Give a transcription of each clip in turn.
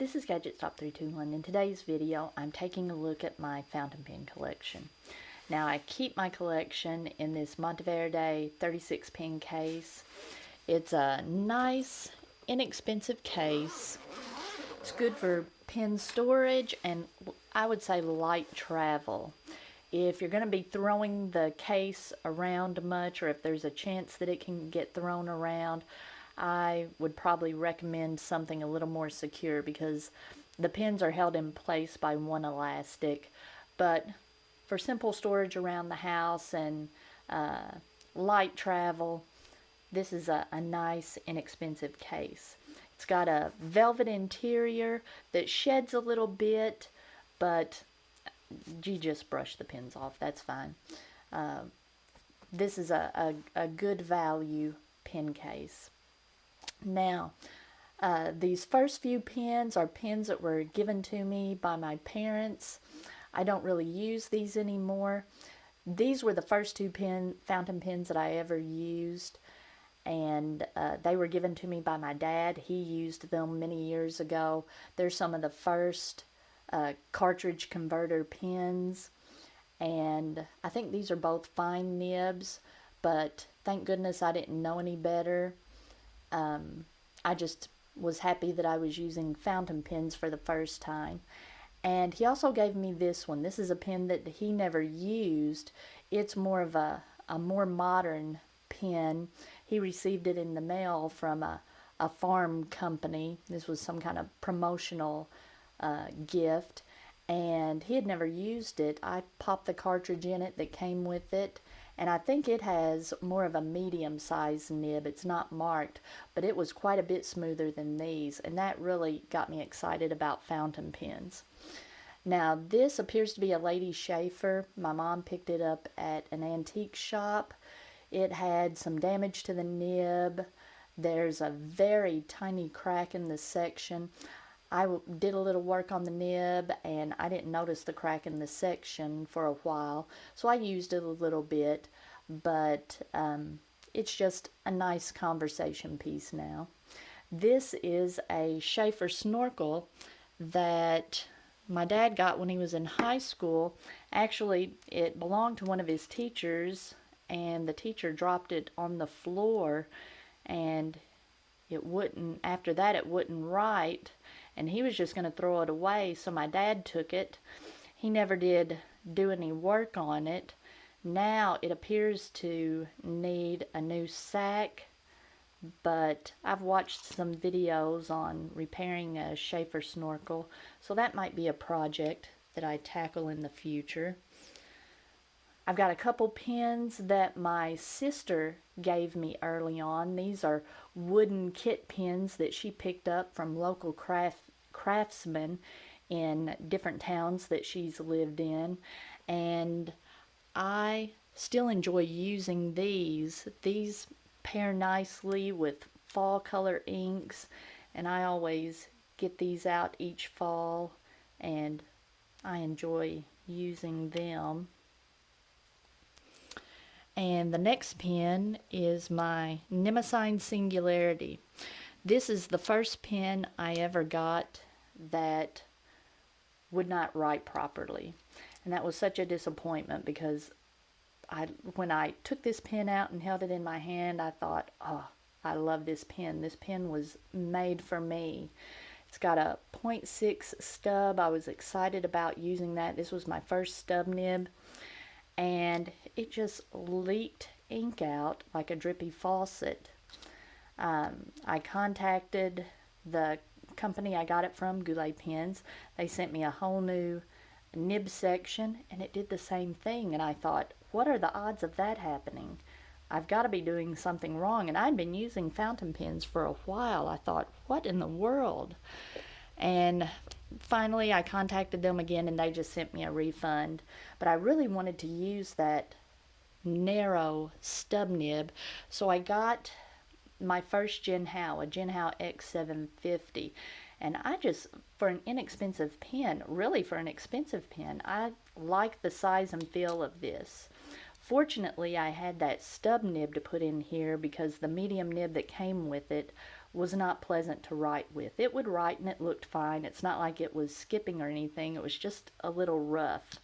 This is Gadget Stop 321. In today's video, I'm taking a look at my fountain pen collection. Now, I keep my collection in this Monteverde 36 pen case. It's a nice, inexpensive case. It's good for pen storage and I would say light travel. If you're going to be throwing the case around much, or if there's a chance that it can get thrown around, I would probably recommend something a little more secure because the pens are held in place by one elastic. But for simple storage around the house and light travel, this is a nice, inexpensive case. It's got a velvet interior that sheds a little bit, but you just brush the pens off, that's fine. This is a good value pen case. Now, these first few pens are pens that were given to me by my parents. I don't really use these anymore. These were the first two fountain pens that I ever used, and they were given to me by my dad. He used them many years ago. They're some of the first cartridge converter pens, and I think these are both fine nibs, but thank goodness I didn't know any better. I just was happy that I was using fountain pens for the first time. And he also gave me this one. This is a pen that he never used. It's more of a more modern pen. He received it in the mail from a farm company. This was some kind of promotional gift, and he had never used it. I popped the cartridge in it that came with it, and I think it has more of a medium-sized nib. It's not marked, but it was quite a bit smoother than these, and that really got me excited about fountain pens. Now, this appears to be a Lady Schaefer. My mom picked it up at an antique shop. It had some damage to the nib. There's a very tiny crack in the section. I did a little work on the nib and I didn't notice the crack in the section for a while, so I used it a little bit, but it's just a nice conversation piece now. This is a Schaefer snorkel that my dad got when he was in high school. Actually, it belonged to one of his teachers, and the teacher dropped it on the floor, and it wouldn't, after that it wouldn't write, and he was just going to throw it away, so my dad took it. He never did do any work on it. Now it appears to need a new sack, but I've watched some videos on repairing a Schaefer snorkel, so that might be a project that I tackle in the future. I've got a couple pens that my sister gave me early on. These are wooden kit pens that she picked up from local craftsmen in different towns that she's lived in, and I still enjoy using these. These pair nicely with fall color inks, and I always get these out each fall, and I enjoy using them. And the next pen is my Nemosine Singularity. This is the first pen I ever got that would not write properly. And that was such a disappointment because when I took this pen out and held it in my hand, I thought, oh, I love this pen. This pen was made for me. It's got a 0.6 stub. I was excited about using that. This was my first stub nib, and it just leaked ink out like a drippy faucet. I contacted the company I got it from, Goulet Pens. They sent me a whole new nib section, and it did the same thing, and I thought, what are the odds of that happening? I've got to be doing something wrong, and I'd been using fountain pens for a while. I thought, what in the world? And finally I contacted them again, and they just sent me a refund. But I really wanted to use that narrow stub nib, so I got my first Jinhao, a Jinhao X750, and I just, for an inexpensive pen, really for an expensive pen, I like the size and feel of this. Fortunately, I had that stub nib to put in here because the medium nib that came with it was not pleasant to write with. It would write and it looked fine. It's not like it was skipping or anything. It was just a little rough.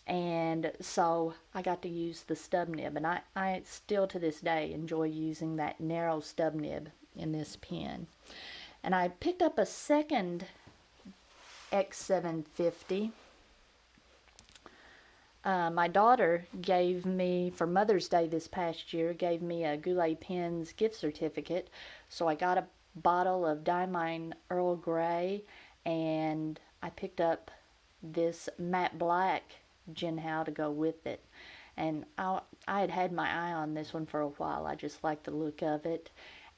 And so I got to use the stub nib, and I still to this day enjoy using that narrow stub nib in this pen. And I picked up a second X750. My daughter gave me, for Mother's Day this past year, gave me a Goulet Pens gift certificate. So I got a bottle of Diamine Earl Grey, and I picked up this matte black Jinhao to go with it. And I had had my eye on this one for a while. I just liked the look of it.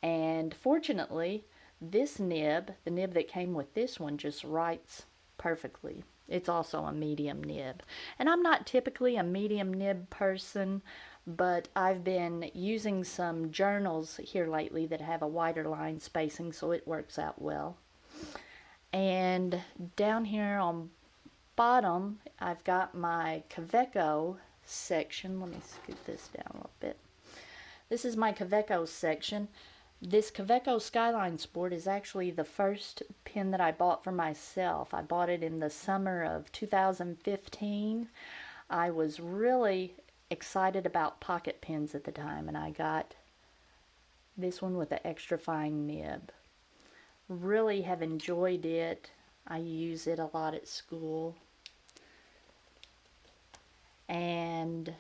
And fortunately, this nib, the nib that came with this one, just writes perfectly. It's also a medium nib. And I'm not typically a medium nib person, but I've been using some journals here lately that have a wider line spacing, so it works out well. And down here on bottom, I've got my Kaweco section. Let me scoot this down a little bit. This is my Kaweco section. This Kaweco Skyline Sport is actually the first pen that I bought for myself. I bought it in the summer of 2015. I was really excited about pocket pens at the time, and I got this one with the extra fine nib. Really have enjoyed it. I use it a lot at school. And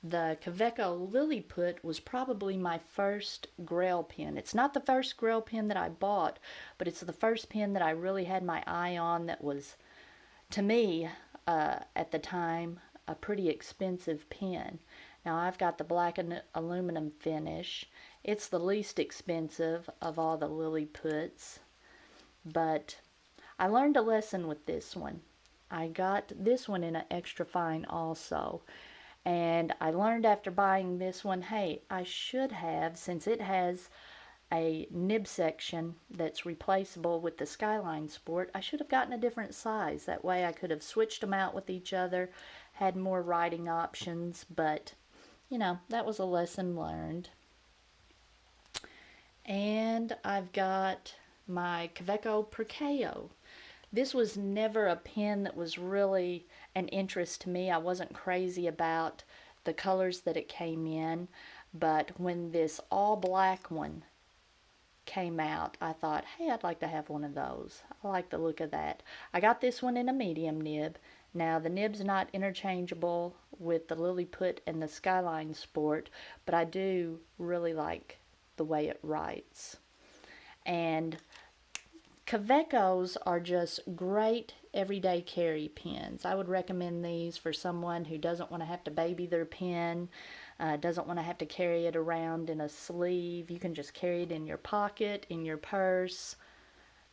the Kaweco Lilliput was probably my first Grail pen. It's not the first Grail pen that I bought, but it's the first pen that I really had my eye on that was, to me, at the time, a pretty expensive pen. Now I've got the black and aluminum finish. It's the least expensive of all the Lilliputs, but I learned a lesson with this one. I got this one in an extra fine also. And I learned after buying this one, hey, I should have, since it has a nib section that's replaceable with the Skyline Sport, I should have gotten a different size. That way I could have switched them out with each other, had more writing options, but, you know, that was a lesson learned. And I've got my Kaweco Perkeo. This was never a pen that was really an interest to me. I wasn't crazy about the colors that it came in, but when this all black one came out, I thought, hey, I'd like to have one of those. I like the look of that. I got this one in a medium nib. Now the nib's not interchangeable with the Lilliput and the Skyline Sport, but I do really like the way it writes. And Kawecos are just great everyday carry pens. I would recommend these for someone who doesn't want to have to baby their pen, doesn't want to have to carry it around in a sleeve. You can just carry it in your pocket, in your purse.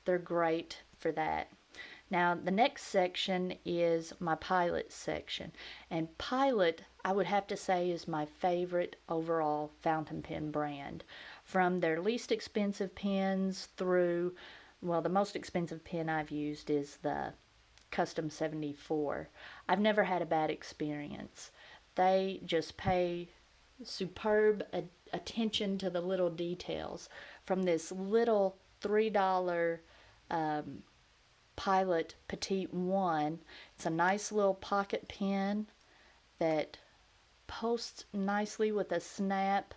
They're great for that. Now, the next section is my Pilot section. And Pilot, I would have to say, is my favorite overall fountain pen brand. From their least expensive pens through, well, the most expensive pen I've used is the Custom 74. I've never had a bad experience. They just pay superb attention to the little details. From this little $3 Pilot Petite 1, it's a nice little pocket pen that posts nicely with a snap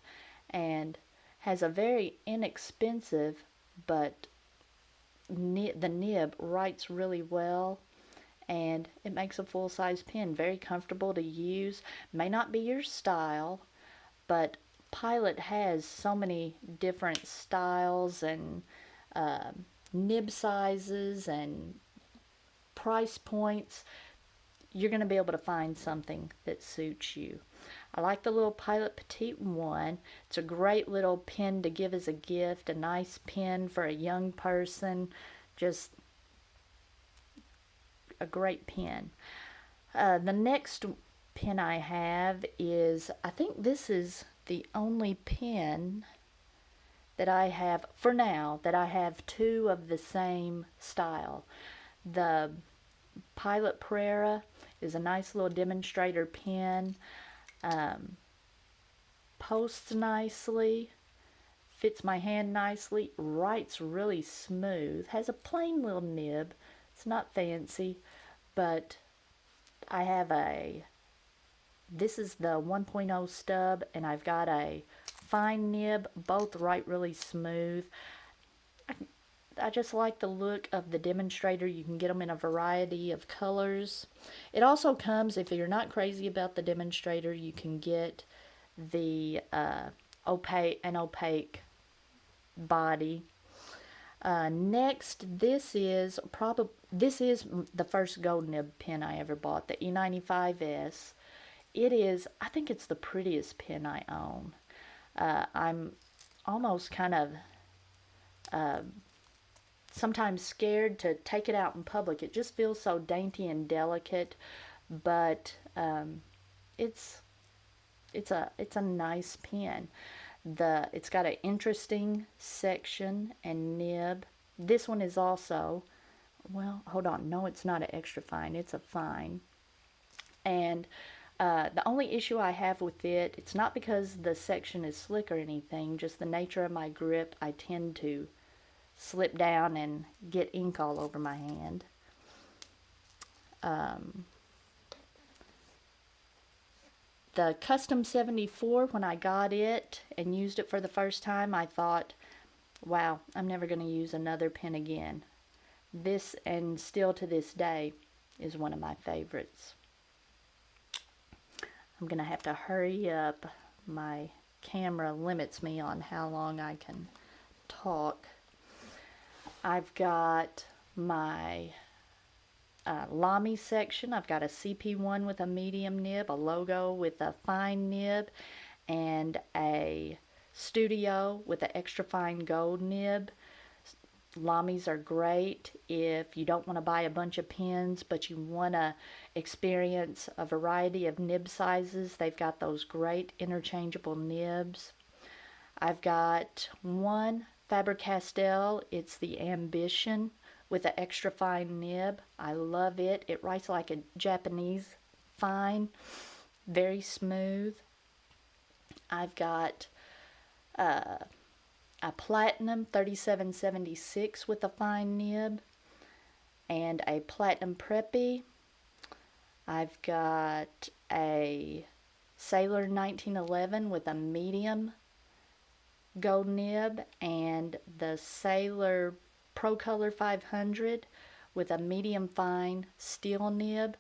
and has a very inexpensive, but the nib writes really well, and it makes a full-size pen. Very comfortable to use. May not be your style, but Pilot has so many different styles and nib sizes and price points. You're going to be able to find something that suits you. I like the little Pilot Petite 1. It's a great little pen to give as a gift, a nice pen for a young person. Just a great pen. The next pen I have is, I think this is the only pen that I have, for now, that I have two of the same style. The Pilot Prera is a nice little demonstrator pen. Posts nicely, fits my hand nicely, writes really smooth, has a plain little nib. It's not fancy, but I have this is the 1.0 stub, and I've got a fine nib. Both write really smooth. I just like the look of the demonstrator. You can get them in a variety of colors. It also comes, if you're not crazy about the demonstrator, you can get the opaque body. Next, this is the first gold nib pen I ever bought, the E95S. It is, I think it's the prettiest pen I own. I'm almost kind of sometimes scared to take it out in public. It just feels so dainty and delicate, but it's a nice pen. It's got an interesting section and nib. This one is also, well, hold on, no, it's not an extra fine, it's a fine. And the only issue I have with it, it's not because the section is slick or anything, just the nature of my grip. I tend to slip down and get ink all over my hand. The Custom 74, when I got it and used it for the first time, I thought, wow, I'm never going to use another pen again. This, and still to this day, is one of my favorites. I'm going to have to hurry up. My camera limits me on how long I can talk. I've got my Lamy section. I've got a CP1 with a medium nib, a logo with a fine nib, and a Studio with an extra fine gold nib. Lamys are great if you don't want to buy a bunch of pens, but you want to experience a variety of nib sizes. They've got those great interchangeable nibs. I've got one Faber-Castell. It's the Ambition with an extra fine nib. I love it. It writes like a Japanese fine, very smooth. I've got a Platinum 3776 with a fine nib, and a Platinum Preppy. I've got a Sailor 1911 with a medium gold nib, and the Sailor Pro Color 500 with a medium fine steel nib.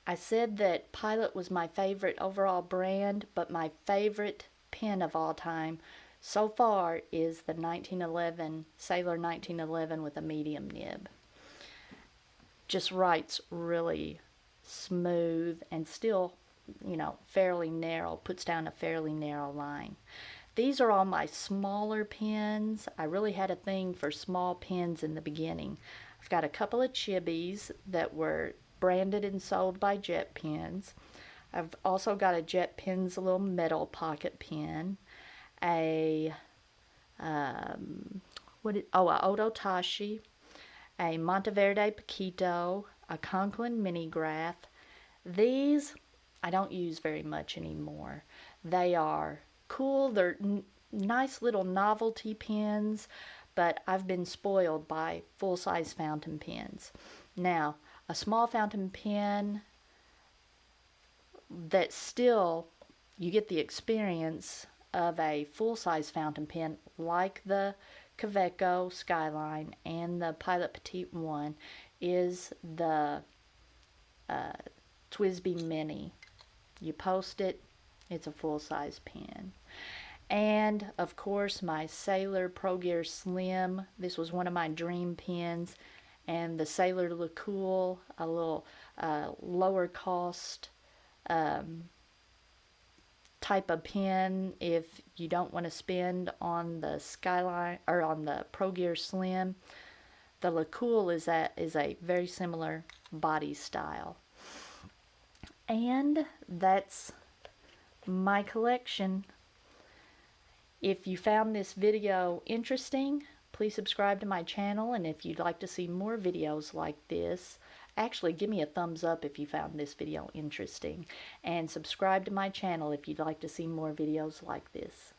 I said that Pilot was my favorite overall brand, but my favorite pen of all time so far is the Sailor 1911 with a medium nib. Just writes really smooth and still, fairly narrow, puts down a fairly narrow line. These are all my smaller pens. I really had a thing for small pens in the beginning. I've got a couple of Chibis that were branded and sold by Jet Pens. I've also got a Jet Pens little metal pocket pen, a Ototashi, a Monteverde Paquito, a Conklin Minigraph. These I don't use very much anymore. They are cool. They're nice little novelty pens, but I've been spoiled by full-size fountain pens. Now, a small fountain pen that still you get the experience of a full-size fountain pen like the Kaweco Skyline and the Pilot Petite one is the TWSBI Mini. You post it, it's a full-size pen. And of course my Sailor Pro Gear Slim. This was one of my dream pens. And the Sailor LeCool, a little lower cost type of pen if you don't want to spend on the Skyline or on the Pro Gear Slim. The LeCool is a very similar body style. And that's my collection. If you found this video interesting, please subscribe to my channel, and if you'd like to see more videos like this, actually give me a thumbs up if you found this video interesting, and subscribe to my channel if you'd like to see more videos like this.